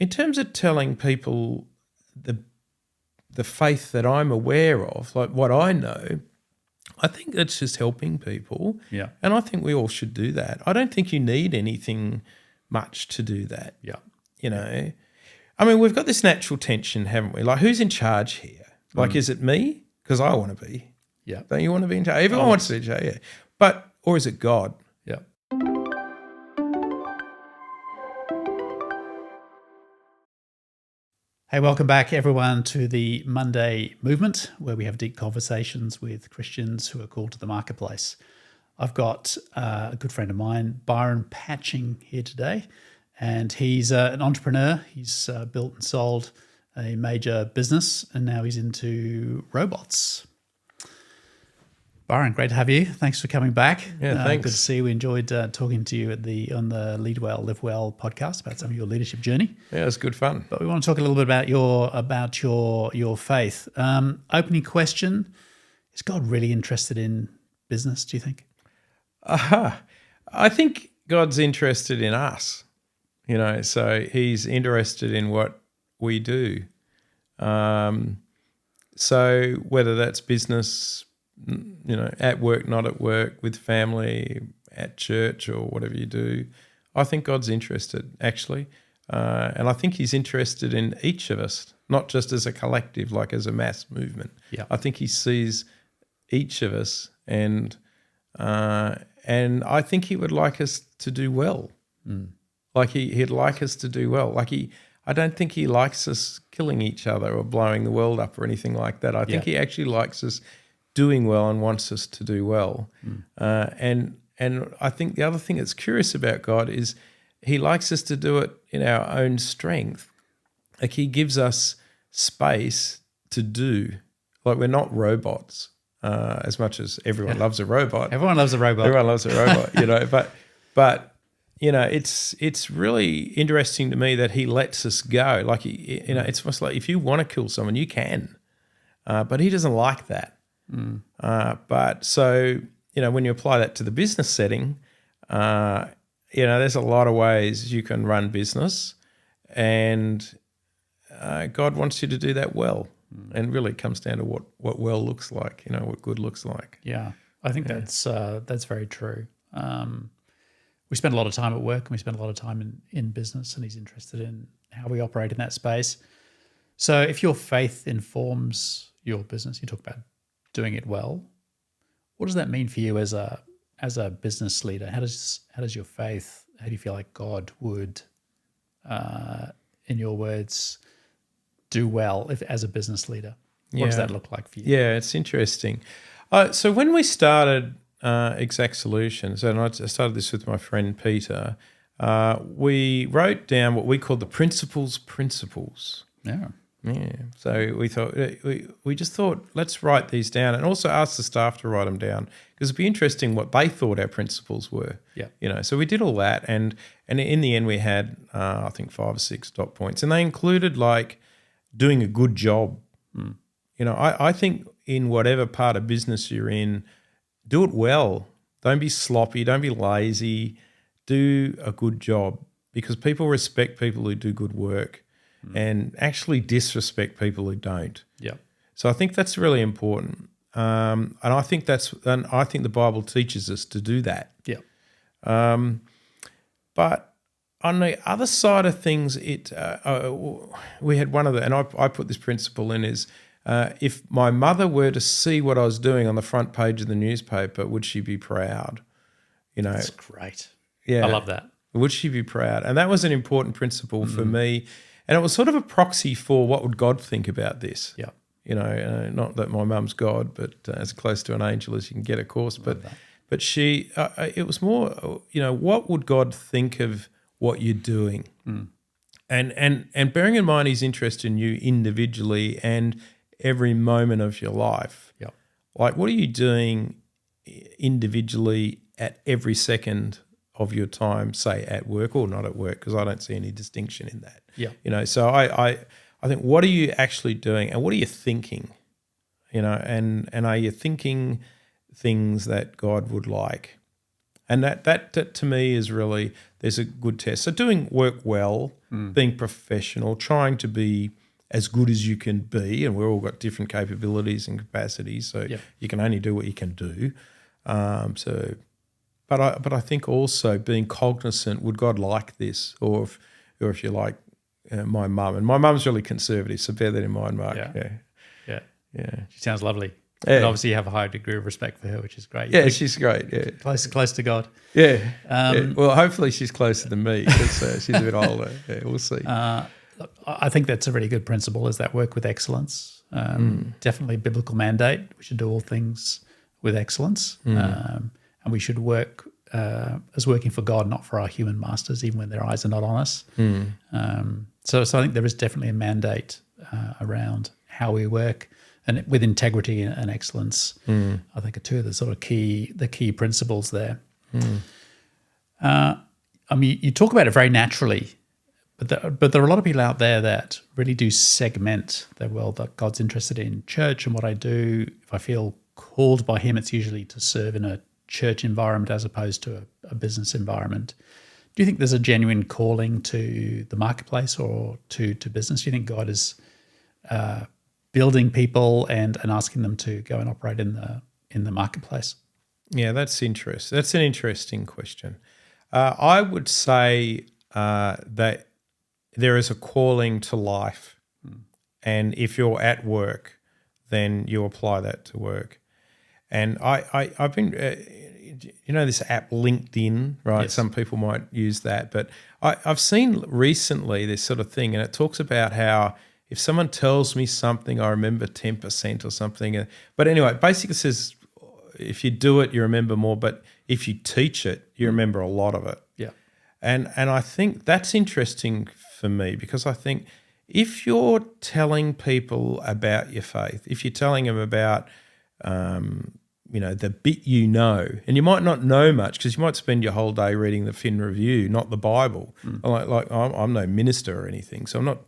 in terms of telling people the faith that I'm aware of, like what I know, I think that's just helping people. Yeah. And I think we all should do that. I don't think you need anything much to do that. Yeah. You know, I mean, we've got this natural tension, haven't we? Like, who's in charge here? Like, is it me? Because I want to be. Yeah. Don't you want to be in charge? Everyone wants to be in charge, yeah. Or is it God? Yeah. Hey, welcome back, everyone, to the Monday Movement, where we have deep conversations with Christians who are called to the marketplace. I've got a good friend of mine, Byron Patching, here today, and he's an entrepreneur. He's built and sold a major business, and now he's into robots. Byron, great to have you. Thanks for coming back. Yeah, thanks. Good to see you. We enjoyed talking to you on the Lead Well, Live Well podcast about some of your leadership journey. Yeah, it was good fun. But we want to talk a little bit about your faith. Opening question: is God really interested in business? Do you think? I think God's interested in us. You know, so He's interested in what we do. So whether that's business, you know, at work, not at work, with family, at church, or whatever you do, I think God's interested, actually. And I think He's interested in each of us, not just as a collective, like as a mass movement. Yeah. I think He sees each of us, and I think He would like us to do well. Like He'd like us to do well. I don't think He likes us killing each other or blowing the world up or anything like that. I think He actually likes us doing well and wants us to do well. And I think the other thing that's curious about God is He likes us to do it in our own strength. Like He gives us space to do. Like we're not robots, as much as everyone loves a robot. Everyone loves a robot. Everyone loves a robot, you know. But you know, it's really interesting to me that He lets us go. Like you know, it's almost like if you want to kill someone, you can, but He doesn't like that. But so, you know, when you apply that to the business setting, you know, there's a lot of ways you can run business, and God wants you to do that well. And really it comes down to what well looks like, you know, what good looks like. Yeah, I think that's very true. We spend a lot of time at work and we spend a lot of time in business, and He's interested in how we operate in that space. So if your faith informs your business, you talk about doing it well. What does that mean for you as a business leader? How does your faith, how do you feel like God would, in your words, do well as a business leader? What does that look like for you? Yeah, it's interesting. So when we started Exact Solutions, and I started this with my friend Peter, we wrote down what we called the principles. Yeah. Yeah. So we thought we just thought, let's write these down, and also ask the staff to write them down, because it'd be interesting what they thought our principles were. Yeah. You know, so we did all that, and in the end we had I think 5 or 6 dot points, and they included like doing a good job. You know, I think in whatever part of business you're in, do it well. Don't be sloppy. Don't be lazy. Do a good job, because people respect people who do good work, and actually disrespect people who don't. Yeah. So I think that's really important, and I think the Bible teaches us to do that. Yeah. But on the other side of things, we had one of the, and I put this principle in, is if my mother were to see what I was doing on the front page of the newspaper, would she be proud? You know, That's great. Yeah, I love that. Would she be proud? And that was an important principle for me, and it was sort of a proxy for what would God think about this. Yeah. You know, not that my mum's God, but as close to an angel as you can get, of course. But she, it was more, you know, what would God think of what you're doing? And bearing in mind He's interested in you individually and every moment of your life. Yeah. Like, what are you doing individually at every second of your time, say at work or not at work? Because I don't see any distinction in that. Yeah. You know, so I think, what are you actually doing, and what are you thinking? You know, and are you thinking things that God would like? And that to me is really, there's a good test. So doing work well, being professional, trying to be as good as you can be, and we've all got different capabilities and capacities, so you can only do what you can do. But I think also being cognizant, would God like this? Or if you like my mum, and my mum's really conservative, so bear that in mind, Mark. Yeah. Yeah. She sounds lovely. Yeah. And obviously you have a high degree of respect for her, which is great. Yeah, she's great. Yeah. Close to God. Yeah. Well, hopefully she's closer than me because she's a bit older. Yeah, we'll see. I think that's a really good principle, is that work with excellence. Definitely a biblical mandate. We should do all things with excellence. And we should work as working for God, not for our human masters, even when their eyes are not on us. So I think there is definitely a mandate around how we work, and with integrity and excellence. I think are two of the sort of key principles there. I mean, you talk about it very naturally, but there are a lot of people out there that really do segment their world, that God's interested in church and what I do. If I feel called by him, it's usually to serve in a church environment as opposed to a business environment. Do you think there's a genuine calling to the marketplace or to business? Do you think God is building people and asking them to go and operate in the marketplace? Yeah, that's interesting. That's an interesting question. I would say that there is a calling to life, and if you're at work, then you apply that to work. And I've been, this app LinkedIn, right? Yes. Some people might use that, but I've seen recently this sort of thing, and it talks about how if someone tells me something, I remember 10% or something. But anyway, basically it says if you do it, you remember more, but if you teach it, you remember a lot of it. Yeah. And I think that's interesting for me, because I think if you're telling people about your faith, if you're telling them about the bit and you might not know much because you might spend your whole day reading the Fin Review, not the Bible. Like I'm no minister or anything, so I'm not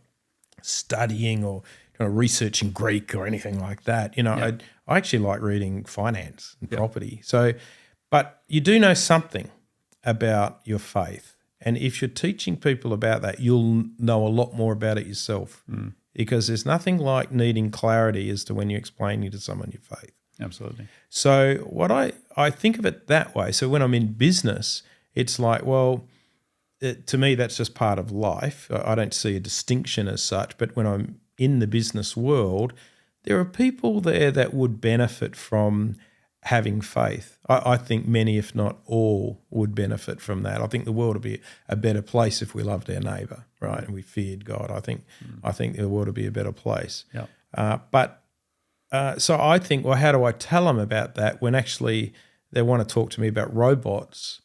studying or researching Greek or anything like that. I actually like reading finance and property. So, but you do know something about your faith. And if you're teaching people about that, you'll know a lot more about it yourself, because there's nothing like needing clarity as to when you're explaining to someone your faith. Absolutely. So what I think of it that way. So when I'm in business, it's like, well, to me, that's just part of life. I don't see a distinction as such. But when I'm in the business world, there are people there that would benefit from having faith. I think many, if not all, would benefit from that. I think the world would be a better place if we loved our neighbour, right, and we feared God. I think the world would be a better place. Yeah. So I think, well, how do I tell them about that when actually they want to talk to me about robots?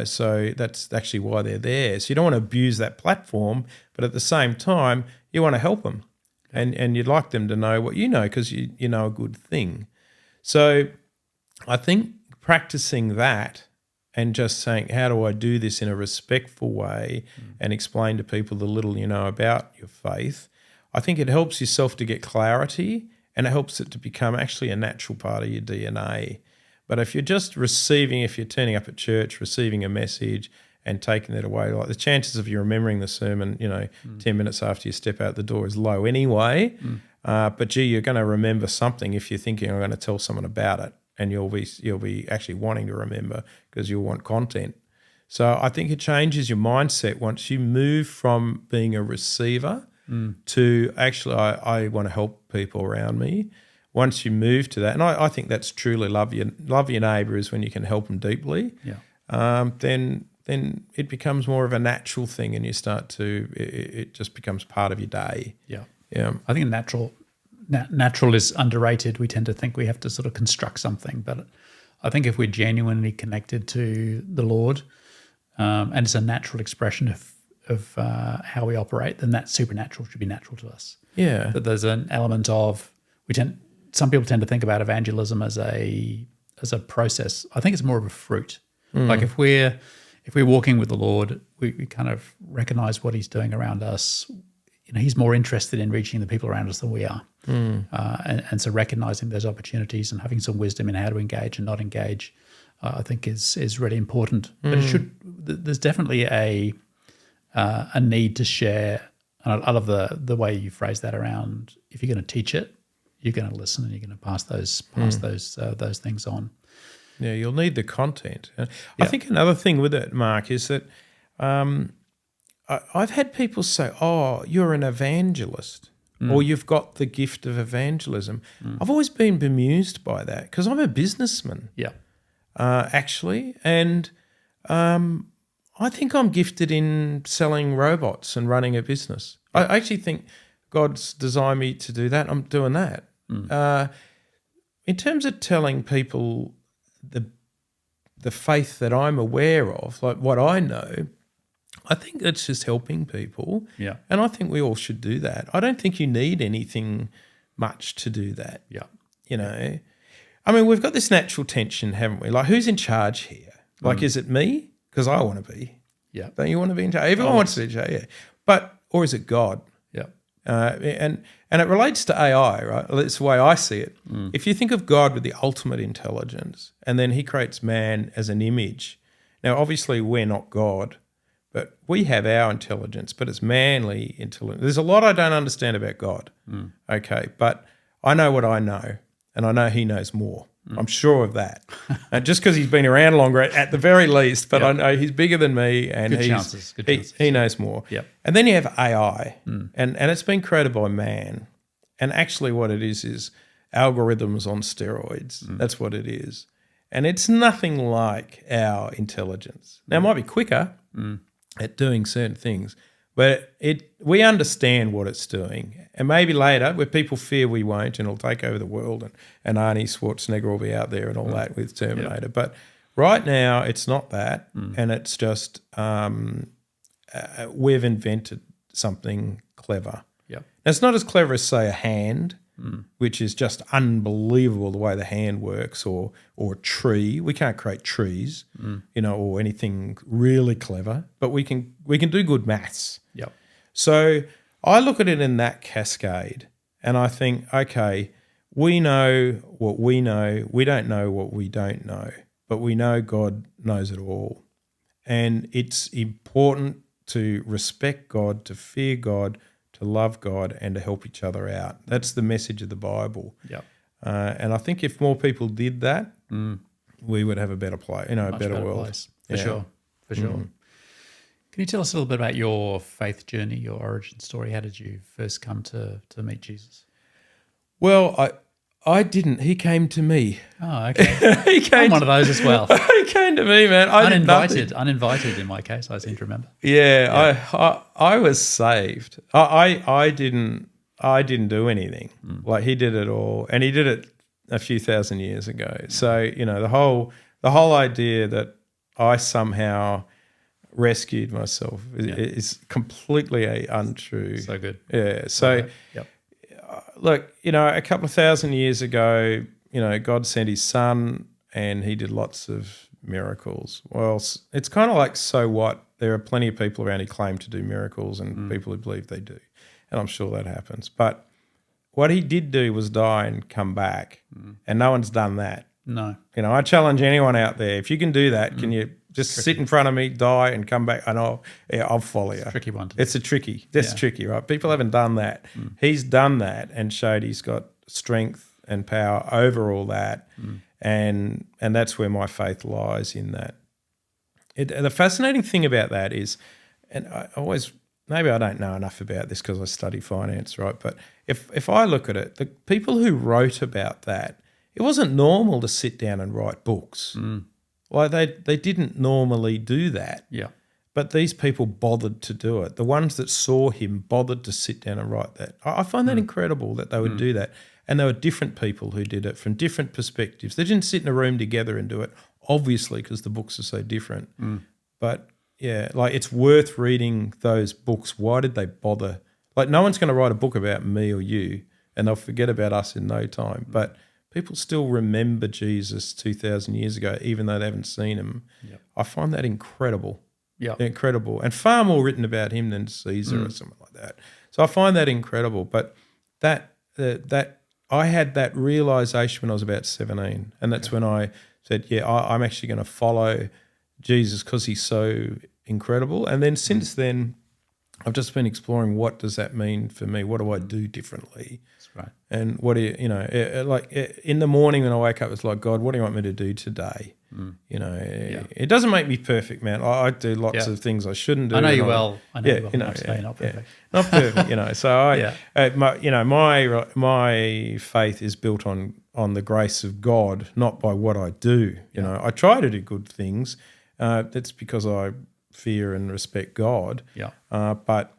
So that's actually why they're there. So you don't want to abuse that platform, but at the same time, you want to help them, and you'd like them to know what you know, because you know a good thing. So I think practicing that and just saying, how do I do this in a respectful way and explain to people the little you know about your faith, I think it helps yourself to get clarity, and it helps it to become actually a natural part of your DNA. But if you're just if you're turning up at church, receiving a message and taking that away, like the chances of you remembering the sermon, 10 minutes after you step out the door is low anyway. But you're going to remember something if you're thinking, I'm going to tell someone about it, and you'll be actually wanting to remember because you'll want content. So I think it changes your mindset once you move from being a receiver to actually, I want to help people around me. Once you move to that, and I think that's truly love your neighbour is when you can help them deeply. Then it becomes more of a natural thing, and you start to it just becomes part of your day. Yeah. I think natural is underrated. We tend to think we have to sort of construct something, but I think if we're genuinely connected to the Lord, and it's a natural expression of how we operate, then that supernatural should be natural to us. Yeah. But there's an element of some people tend to think about evangelism as a process. I think it's more of a fruit. Like if we're walking with the Lord, we kind of recognize what he's doing around us. He's more interested in reaching the people around us than we are. And so recognizing those opportunities and having some wisdom in how to engage and not engage, I think is really important. But there's definitely a need to share. And I love the way you phrase that around, if you're going to teach it, you're going to listen and you're going to pass those things on. Yeah, you'll need the content. I think another thing with it, Mark, is that I've had people say, "Oh, you're an evangelist," or "You've got the gift of evangelism." I've always been bemused by that because I'm a businessman, actually, and I think I'm gifted in selling robots and running a business. I actually think God's designed me to do that. I'm doing that. In terms of telling people the faith that I'm aware of, like what I know, I think it's just helping people. Yeah. And I think we all should do that. I don't think you need anything much to do that. Yeah. You know, I mean, we've got this natural tension, haven't we? Like, who's in charge here? Like, is it me? Because I want to be. Yeah. Don't you want to be in charge? Everyone wants to be in charge, yeah. But, or is it God? Yeah. And it relates to AI, right? That's the way I see it. If you think of God with the ultimate intelligence, and then he creates man as an image. Now, obviously, we're not God, but we have our intelligence, but it's manly intelligence. There's a lot I don't understand about God, okay? But I know what I know, and I know he knows more. I'm sure of that. Just because he's been around longer at the very least, but I know he's bigger than me and Good chances. He knows more. Yep. And then you have AI, and it's been created by man. And actually what it is algorithms on steroids. That's what it is. And it's nothing like our intelligence. Now, it might be quicker at doing certain things, but we understand what it's doing. And maybe later, where people fear we won't, and it'll take over the world, and Arnie Schwarzenegger will be out there and all that with Terminator. Yep. But right now, it's not that, and it's just we've invented something clever. Yep. Now, it's not as clever as, say, a hand, which is just unbelievable the way the hand works, or a tree. We can't create trees, or anything really clever, but we can do good maths. Yep. So I look at it in that cascade, and I think, okay, we know what we know. We don't know what we don't know, but we know God knows it all. And it's important to respect God, to fear God, to love God, and to help each other out. That's the message of the Bible. Yep. And I think if more people did that, we would have a better place, a better world. Place. For sure. Can you tell us a little bit about your faith journey, your origin story? How did you first come to meet Jesus? Well, I didn't. He came to me. Oh, okay. I'm one of those as well. He came to me, man. Uninvited in my case, I seem to remember. Yeah. I was saved. I didn't do anything. Like, he did it all, and he did it a few thousand years ago. So, the whole idea that I somehow rescued myself is completely untrue. So good. Yeah. So, look, a couple of thousand years ago, God sent his son and he did lots of miracles. Well, it's kind of like, so what? There are plenty of people around who claim to do miracles and people who believe they do. And I'm sure that happens. But what he did do was die and come back. And no one's done that. No. I challenge anyone out there, if you can do that, can you just sit in front of me, die, and come back, and I'll follow you. It's a tricky one to do. It's tricky, right? People haven't done that. He's done that and showed he's got strength and power over all that, and that's where my faith lies in that. The fascinating thing about that is, and I always, maybe I don't know enough about this because I study finance, right? But if I look at it, the people who wrote about that, it wasn't normal to sit down and write books. Like, they didn't normally do that. Yeah. But these people bothered to do it. The ones that saw him bothered to sit down and write that. I find that incredible that they would do that. And there were different people who did it from different perspectives. They didn't sit in a room together and do it, obviously, because the books are so different. But, yeah, like, it's worth reading those books. Why did they bother? Like, no one's going to write a book about me or you, and they'll forget about us in no time. But people still remember Jesus 2,000 years ago, even though they haven't seen him. Yep. I find that incredible. Yeah, incredible, and far more written about him than Caesar or something like that. So I find that incredible. But that I had that realization when I was about 17, and that's when I said, I'm actually going to follow Jesus because he's so incredible. And then since then, I've just been exploring what does that mean for me? What do I do differently? That's right. And what do in the morning when I wake up, it's like, God, what do you want me to do today? It doesn't make me perfect, man. I do lots of things I shouldn't do. I know you well. I know you well. Not perfect. Not perfect. So my faith is built on the grace of God, not by what I do. I try to do good things. That's because I fear and respect God. Yeah. But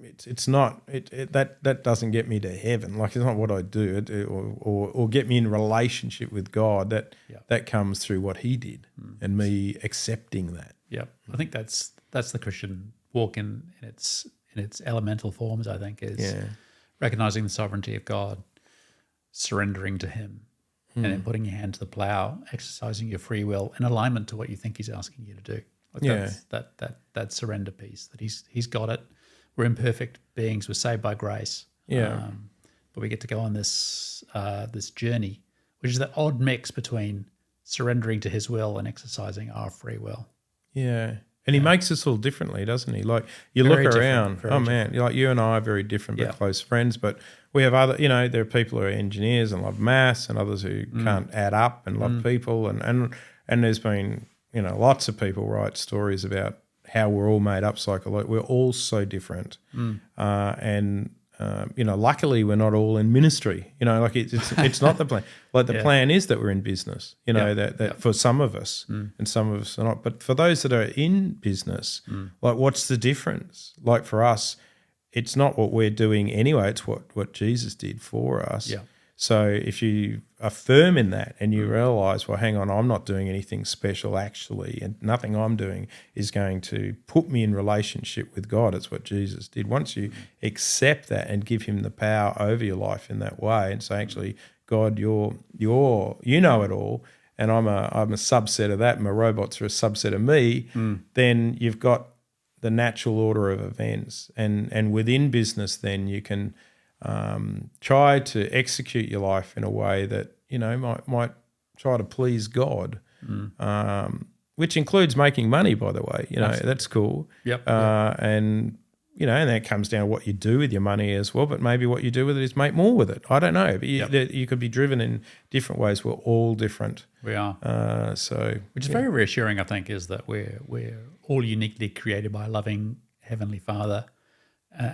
it's not that doesn't get me to heaven. Like, it's not what I do or get me in relationship with God. That comes through what He did and me accepting that. Yeah, I think that's the Christian walk in its elemental forms. I think is recognizing the sovereignty of God, surrendering to Him, and then putting your hand to the plow, exercising your free will in alignment to what you think He's asking you to do. That surrender piece, that He's got it. We're imperfect beings. We're saved by grace. But we get to go on this journey, which is that odd mix between surrendering to His will and exercising our free will. Yeah. And He makes us all differently, doesn't He? Like, you Very look different, around, man, like you and I are very different but close friends, but we have other, there are people who are engineers and love maths and others who can't add up and love people. And there's been, lots of people write stories about how we're all made up psychologically. We're all so different. Luckily we're not all in ministry. Like it's not the plan. Like the plan is that we're in business, that for some of us and some of us are not. But for those that are in business, like, what's the difference? Like, for us, it's not what we're doing anyway. It's what Jesus did for us. Yeah. So if you are firm in that and you realise, well, hang on, I'm not doing anything special actually, and nothing I'm doing is going to put me in relationship with God. It's what Jesus did. Once you accept that and give Him the power over your life in that way, and say, actually, God, you know it all, and I'm a subset of that. My robots are a subset of me. Then you've got the natural order of events, and within business, then you can try to execute your life in a way that might try to please God, which includes making money. By the way, that's cool. And and that comes down to what you do with your money as well. But maybe what you do with it is make more with it. I don't know. But you could be driven in different ways. We're all different. We are. Which is very reassuring. I think is that we're all uniquely created by a loving Heavenly Father.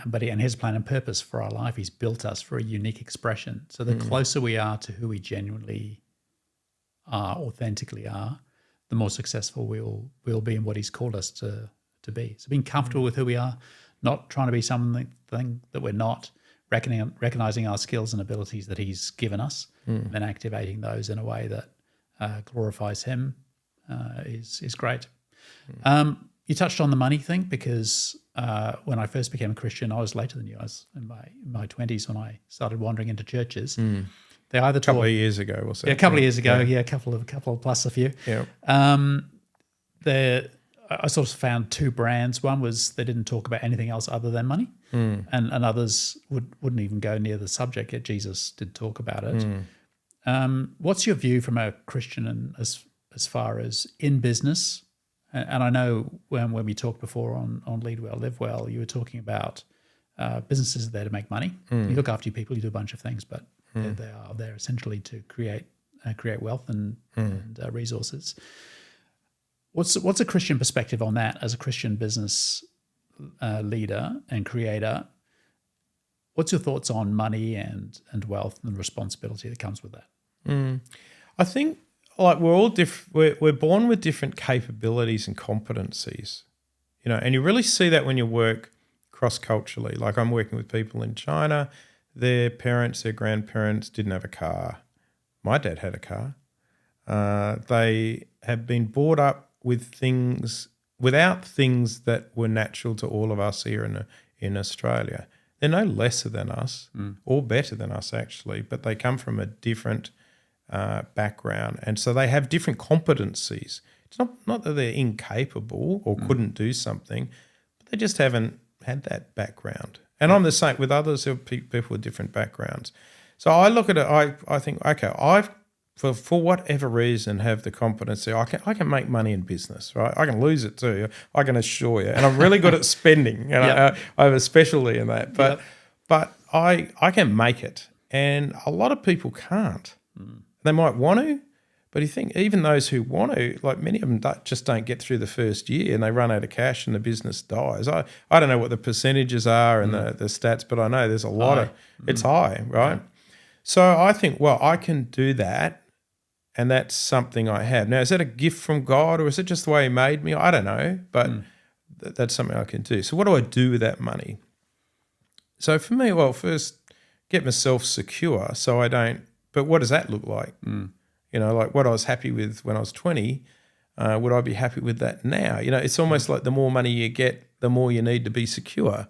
But His plan and purpose for our life, He's built us for a unique expression. So the closer we are to who we genuinely are, authentically are, the more successful we'll be in what He's called us to be. So being comfortable with who we are, not trying to be something that we're not, recognizing our skills and abilities that He's given us, and then activating those in a way that glorifies Him is great. You touched on the money thing because when I first became a Christian, I was later than you. I was in my 20s when I started wandering into churches. They either a couple of years ago, was it? Yeah, a couple of years ago. Yeah, a couple plus a few. Yeah. I sort of found two brands. One was they didn't talk about anything else other than money, and others wouldn't even go near the subject. Yet Jesus did talk about it. What's your view from a Christian and as far as in business? And I know when we talked before on Lead Well, Live Well, you were talking about businesses are there to make money. You look after your people, you do a bunch of things, but they are there essentially to create wealth and resources. What's a Christian perspective on that as a Christian business leader and creator? What's your thoughts on money and wealth and responsibility that comes with that? I think, like, we're all we're born with different capabilities and competencies, and you really see that when you work cross-culturally. Like, I'm working with people in China, their parents, their grandparents didn't have a car. My dad had a car. They have been brought up with without things that were natural to all of us here in Australia. They're no lesser than us or better than us, actually, but they come from a different background, and so they have different competencies. It's not that they're incapable or couldn't do something, but they just haven't had that background. And I'm the same with others who are people with different backgrounds. So I look at it, I think, okay, I've for whatever reason, have the competency. I can make money in business, right? I can lose it too. I can assure you. And I'm really good at spending. And I have a specialty in that. But I can make it, and a lot of people can't. They might want to, but you think even those who want to, like many of them just don't get through the first year, and they run out of cash and the business dies. I don't know what the percentages are and the stats, but I know there's a lot of it's high, right? So I think, well, I can do that. And that's something I have. Now, is that a gift from God, or is it just the way he made me? I don't know, but that's something I can do. So what do I do with that money? So for me, well, first, get myself secure so I don't – but what does that look like? Like what I was happy with when I was 20, would I be happy with that now? It's almost like the more money you get, the more you need to be secure.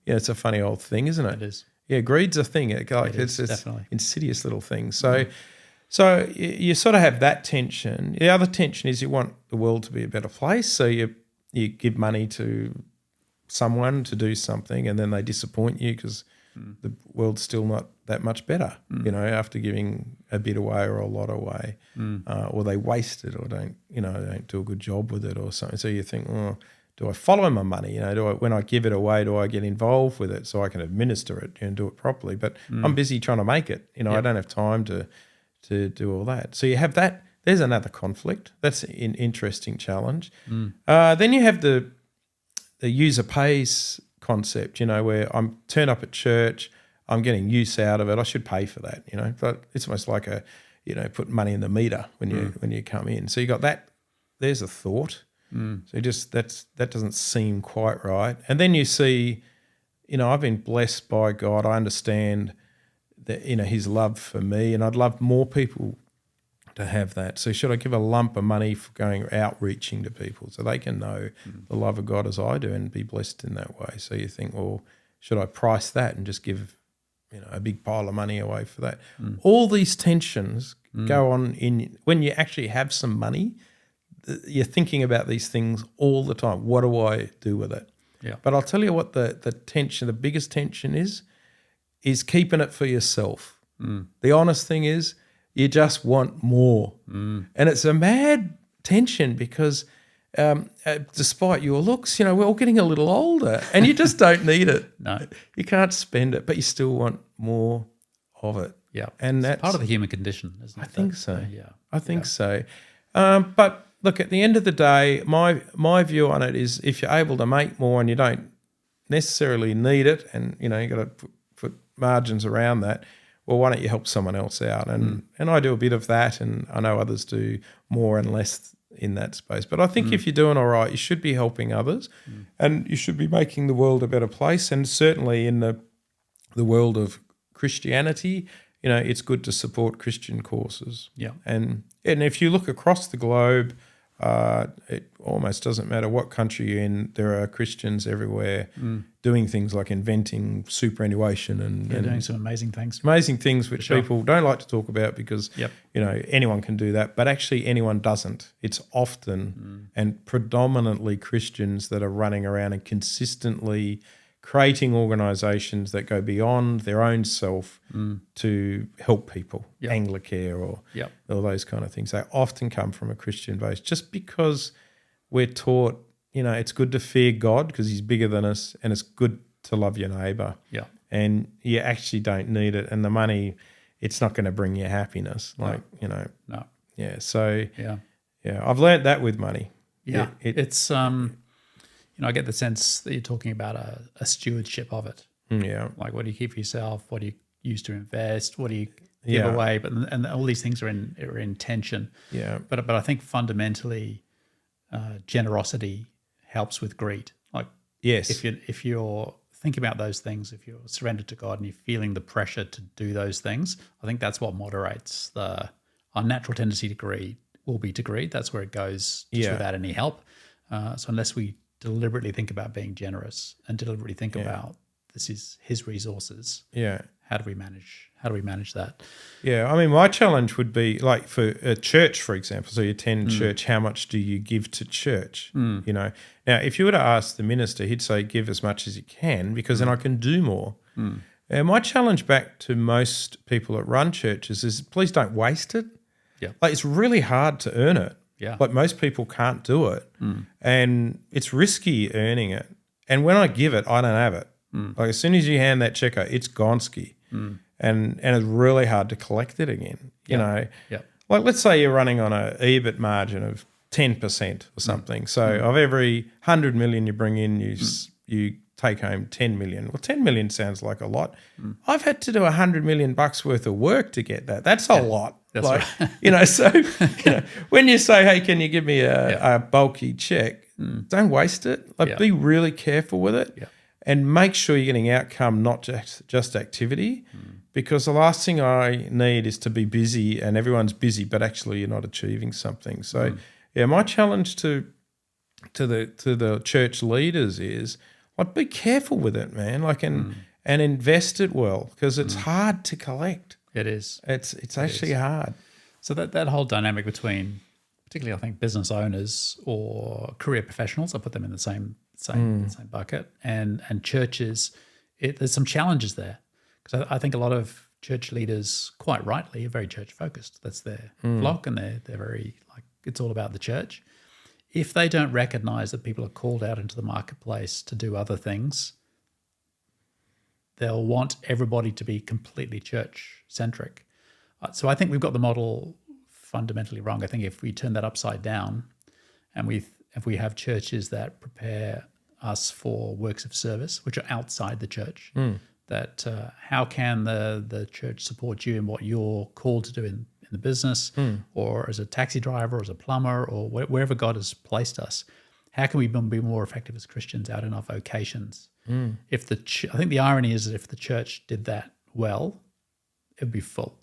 It's a funny old thing, isn't it? It is. Yeah, greed's a thing. It's definitely. Insidious little thing. So you sort of have that tension. The other tension is you want the world to be a better place. So you give money to someone to do something, and then they disappoint you because the world's still not that much better, after giving a bit away or a lot away, or they waste it or don't do a good job with it or something. So you think, do I follow my money? When I give it away, do I get involved with it so I can administer it and do it properly? But I'm busy trying to make it. I don't have time to do all that. So you have that. There's another conflict. That's an interesting challenge. Then you have the user pays concept, where I'm turn up at church, I'm getting use out of it. I should pay for that, But it's almost like put money in the meter when you come in. So you got that. There's a thought. So that doesn't seem quite right. And then you see, I've been blessed by God. I understand that, his love for me, and I'd love more people to have that. So should I give a lump of money for going outreaching to people so they can know the love of God as I do and be blessed in that way? So you think, well, should I price that and just give, a big pile of money away for that? All these tensions go on when you actually have some money. You're thinking about these things all the time. What do I do with it? Yeah. But I'll tell you what the tension, the biggest tension is keeping it for yourself. The honest thing is you just want more. And it's a mad tension because despite your looks, we're all getting a little older and you just don't need it. No. You can't spend it, but you still want more of it. Yeah. And that's part of the human condition, isn't it? I think so. Yeah. I think so. But look, at the end of the day, my view on it is if you're able to make more and you don't necessarily need it and, you got to put margins around that, well, why don't you help someone else out? And I do a bit of that, and I know others do more and less in that space. But I think if you're doing all right, you should be helping others and you should be making the world a better place. And certainly in the world of Christianity, it's good to support Christian causes. Yeah. And if you look across the globe, it almost doesn't matter what country you're in, there are Christians everywhere doing things like inventing superannuation and doing some amazing things. Amazing things which people don't like to talk about because, anyone can do that, but actually anyone doesn't. It's often and predominantly Christians that are running around and consistently creating organisations that go beyond their own self to help people, Anglicare or all those kind of things. They often come from a Christian base just because we're taught, it's good to fear God because he's bigger than us, and it's good to love your neighbour. Yeah. And you actually don't need it. And the money, it's not going to bring you happiness. No. Yeah. So, yeah, I've learnt that with money. Yeah. It's I get the sense that you're talking about a stewardship of it. Yeah. Like, what do you keep for yourself? What do you use to invest? What do you give away? And all these things are in tension. Yeah. But I think fundamentally, generosity helps with greed. Like, yes, if you're thinking about those things, if you're surrendered to God and you're feeling the pressure to do those things, I think that's what moderates our natural tendency to greed. Will be to greed. That's where it goes just without any help. So unless we deliberately think about being generous and deliberately think about this is his resources. Yeah. How do we manage that? Yeah. I mean, my challenge would be like for a church, for example. So you attend church, how much do you give to church? Now, if you were to ask the minister, he'd say, give as much as you can because then I can do more. And my challenge back to most people that run churches is please don't waste it. Yeah. Like it's really hard to earn it. Yeah. Like most people can't do it. And it's risky earning it. And when I give it, I don't have it. Like as soon as you hand that check out, it's gonski. And it's really hard to collect it again. You know, like let's say you're running on a EBIT margin of 10% or something. So of every 100 million you bring in, you take home 10 million. Well, 10 million sounds like a lot. I've had to do $100 million worth of work to get that. That's a lot. That's like, right. you know, so you know, when you say, hey, can you give me a bulky check, don't waste it. Like be really careful with it and make sure you're getting outcome, not just activity, because the last thing I need is to be busy and everyone's busy, but actually you're not achieving something. So my challenge to the church leaders is like be careful with it, man. Like and invest it well, because it's hard to collect. It is. It's actually hard. So that whole dynamic between, particularly I think business owners or career professionals, I put them in the same bucket, and churches, there's some challenges there, because I think a lot of church leaders, quite rightly, are very church focused. That's their flock, and they're very like it's all about the church. If they don't recognize that people are called out into the marketplace to do other things, they'll want everybody to be completely church-centric. So I think we've got the model fundamentally wrong. I think if we turn that upside down and if we have churches that prepare us for works of service, which are outside the church, that how can the church support you in what you're called to do in the business or as a taxi driver or as a plumber or wherever God has placed us? How can we be more effective as Christians out in our vocations? If I think the irony is that if the church did that well, it would be full,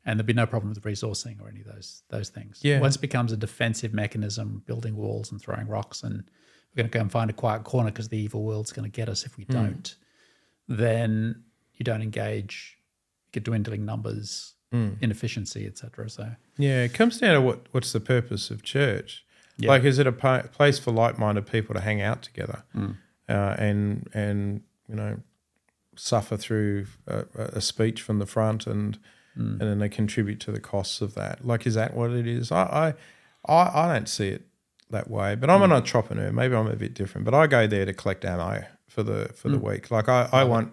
and there'd be no problem with resourcing or any of those things. Yeah. Once it becomes a defensive mechanism, building walls and throwing rocks, and we're going to go and find a quiet corner because the evil world's going to get us if we don't, then you don't engage, you get dwindling numbers, inefficiency, etc. So it comes down to what's the purpose of church. Like, is it a place for like-minded people to hang out together? And you know, suffer through a speech from the front, and then they contribute to the costs of that. Like, is that what it is? I don't see it that way. But I'm an entrepreneur. Maybe I'm a bit different. But I go there to collect ammo for the week. Like I want.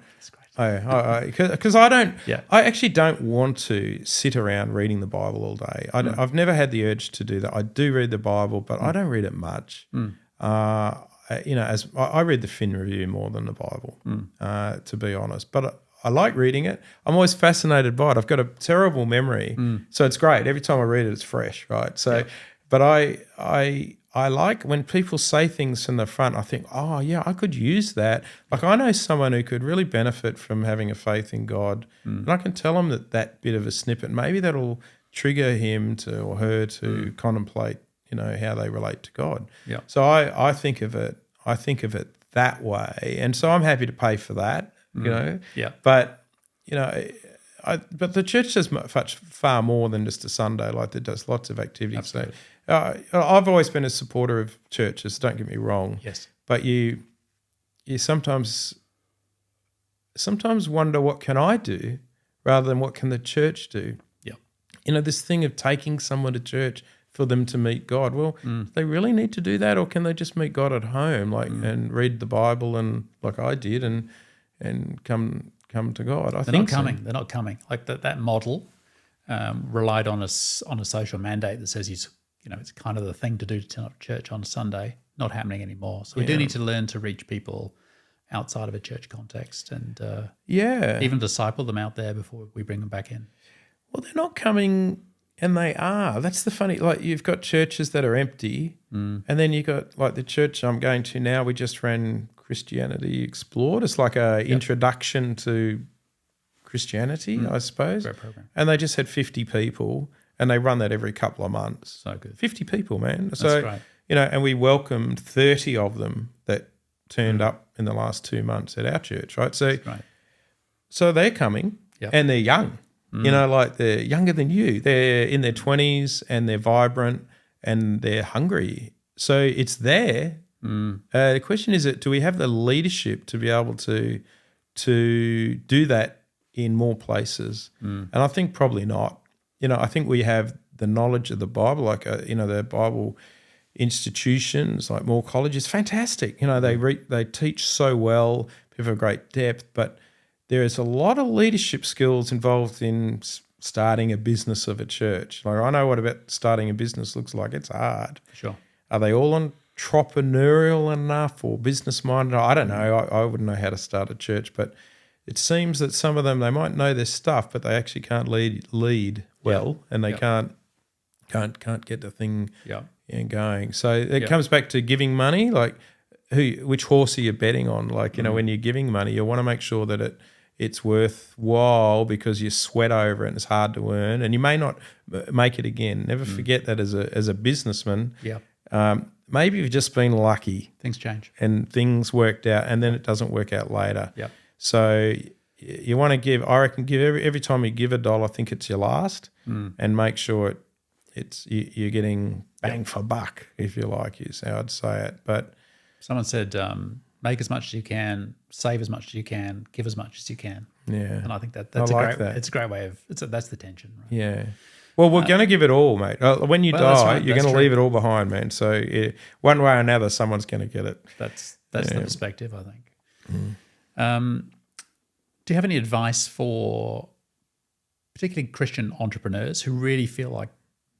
Because I don't. Yeah. I actually don't want to sit around reading the Bible all day. I've never had the urge to do that. I do read the Bible, but I don't read it much. You know, as I read the Fin Review more than the Bible, to be honest. But I like reading it. I'm always fascinated by it. I've got a terrible memory, so it's great. Every time I read it, it's fresh, right? So, but I like when people say things from the front. I think, oh yeah, I could use that. Like I know someone who could really benefit from having a faith in God, and I can tell them that bit of a snippet. Maybe that'll trigger him or her to contemplate, you know, how they relate to God. Yeah. So I think of it that way, and so I'm happy to pay for that. You know. Yeah. But you know, but the church does far more than just a Sunday. Like it does lots of activities. Absolutely. So I've always been a supporter of churches. Don't get me wrong. Yes. But you sometimes wonder, what can I do rather than what can the church do? Yeah. You know, this thing of taking someone to church for them to meet God. Well, they really need to do that, or can they just meet God at home, like and read the Bible and like I did and come to God? They're not coming. Like that model relied on a social mandate that says it's kind of the thing to do to turn up to church on Sunday. Not happening anymore. So we do need to learn to reach people outside of a church context and even disciple them out there before we bring them back in. Well, they're not coming. And they are. That's the funny. Like you've got churches that are empty, and then you got like the church I'm going to now. We just ran Christianity Explored. It's like a introduction to Christianity, I suppose. Great program. And they just had 50 people, and they run that every couple of months. So good. 50 people, man. That's great. You know, and we welcomed 30 of them that turned up in the last 2 months at our church, right? So they're coming, and they're young. You know, like they're younger than you. They're in their 20s and they're vibrant and they're hungry. So it's there. The question is, do we have the leadership to be able to do that in more places? And I think probably not. I think we have the knowledge of the Bible, like, the Bible institutions like Moore College is fantastic. They teach so well, people have great depth, but there is a lot of leadership skills involved in starting a business of a church. Like, I know what about starting a business looks like. It's hard. Sure. Are they all entrepreneurial enough or business-minded? I don't know. I wouldn't know how to start a church, but it seems that some of them, they might know their stuff, but they actually can't lead well, and they can't get the thing going. So it comes back to giving money, like which horse are you betting on? Like, when you're giving money, you want to make sure that it's worthwhile because you sweat over it and it's hard to earn, and you may not make it again. Never forget that as a businessman. Maybe you've just been lucky. Things change. And things worked out, and then it doesn't work out later. Yep. So you want to give, I reckon, every time you give $1, think it's your last, and make sure you're getting bang for buck, if you like, is how I'd say it. But someone said, make as much as you can, save as much as you can, give as much as you can. Yeah. And I think that's it's a great way of, that's the tension, right? Yeah. Well, we're going to give it all, mate. When you die, you're going to leave it all behind, man. So one way or another, someone's going to get it. That's the perspective, I think. Do you have any advice for particularly Christian entrepreneurs who really feel like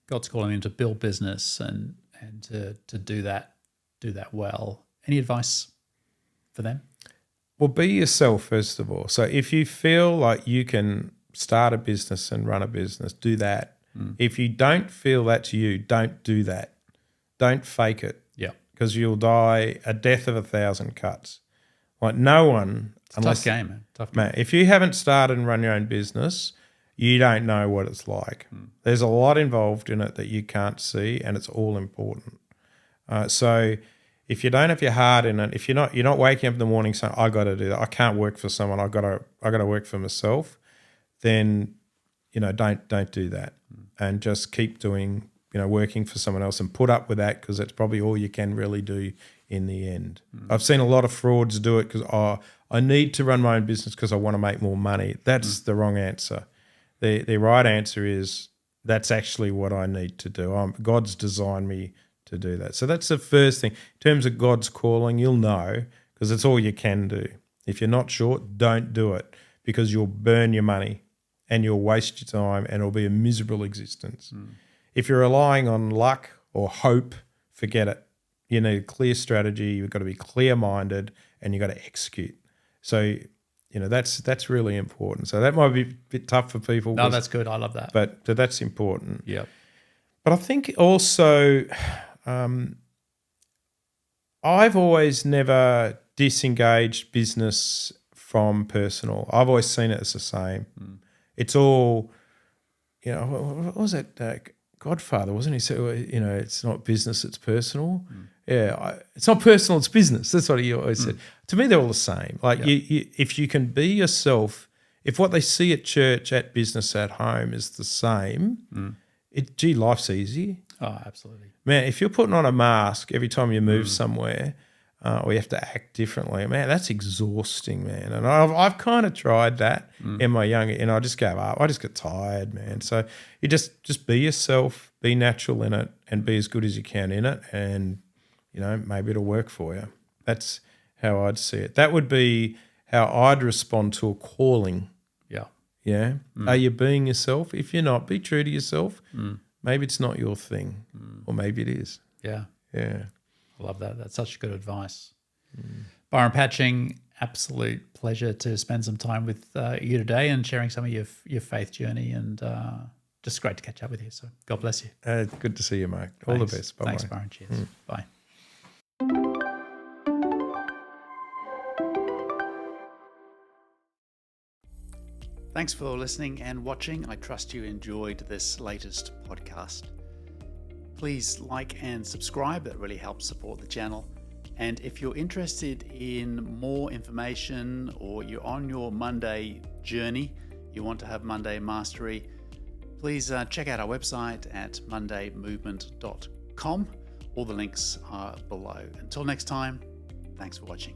God's calling them to build business and to do that well? Any advice for them? Well, be yourself, first of all. So if you feel like you can start a business and run a business, do that. If you don't feel that's you, don't do that. Don't fake it. Yeah. Because you'll die a death of 1,000 cuts. Like, no one... It's a tough game, man. Tough game. Man, if you haven't started and run your own business, you don't know what it's like. There's a lot involved in it that you can't see, and it's all important. So if you don't have your heart in it, if you're not waking up in the morning saying, I got to do that, I can't work for someone, I got to work for myself, then don't do that, and just keep doing working for someone else, and put up with that, because it's probably all you can really do in the end. I've seen a lot of frauds do it because I need to run my own business because I want to make more money. That's the wrong answer. The right answer is that's actually what I need to do. God's designed me to do that. So that's the first thing. In terms of God's calling, you'll know, because it's all you can do. If you're not sure, don't do it, because you'll burn your money and you'll waste your time, and it'll be a miserable existence. If you're relying on luck or hope, forget it. You need a clear strategy. You've got to be clear-minded, and you've got to execute. So, that's really important. So that might be a bit tough for people. No, that's good. I love that. But that's important. Yeah. But I think also, I've always never disengaged business from personal. I've always seen it as the same. It's all, what was it? Godfather, wasn't he? So, it's not business, it's personal. Yeah, it's not personal, it's business. That's what he always said. To me, they're all the same. Like, if you can be yourself, if what they see at church, at business, at home is the same, life's easy. Oh, absolutely. Man, if you're putting on a mask every time you move somewhere, or you have to act differently, man, that's exhausting, man. And I've kind of tried that in my younger, and I just gave up. I just get tired, man. So you just be yourself, be natural in it, and be as good as you can in it, and maybe it'll work for you. That's how I'd see it. That would be how I'd respond to a calling. Yeah. Yeah. Are you being yourself? If you're not, be true to yourself. Maybe it's not your thing, or maybe it is. Yeah. Yeah. I love that. That's such good advice. Byron Patching, absolute pleasure to spend some time with you today and sharing some of your faith journey, and just great to catch up with you. So God bless you. Good to see you, Mark. All the best. Bye-bye. Thanks, Byron. Cheers. Bye. Thanks for listening and watching. I trust you enjoyed this latest podcast. Please like and subscribe. It really helps support the channel. And if you're interested in more information, or you're on your Monday journey, you want to have Monday mastery, please check out our website at mondaymovement.com. All the links are below. Until next time, thanks for watching.